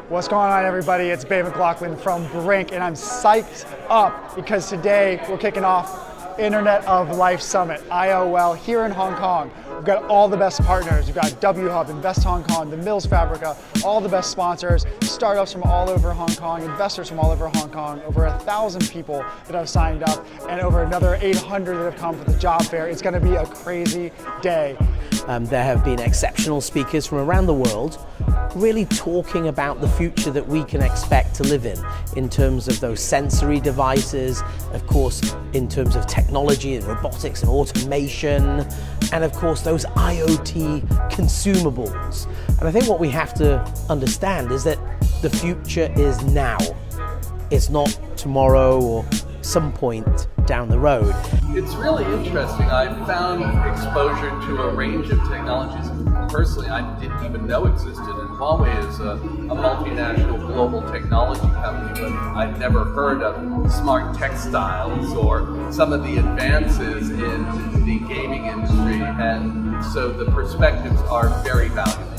What's going on, everybody? It's Bay McLaughlin from Brinc, and I'm psyched up because today we're kicking off Internet of Life Summit, IOL, here in Hong Kong. We've got all the best partners. We've got WHub, InvestHK, the Mills Fabrica, all the best sponsors, startups from all over Hong Kong, investors from all over Hong Kong, over 1,000 people that have signed up, and over another 800 that have come for the job fair. It's going to be a crazy day. There have been exceptional speakers from around the world really talking about the future that we can expect to live in terms of those sensory devices, of course in terms of technology and robotics and automation, and of course those IoT consumables. And I think what we have to understand is that the future is now. It's not tomorrow or some point down the road. It's really interesting. I've found exposure to a range of technologies personally I didn't even know existed. And Huawei is a multinational global technology company, but I'd never heard of smart textiles or some of the advances in the gaming industry. And so the perspectives are very valuable.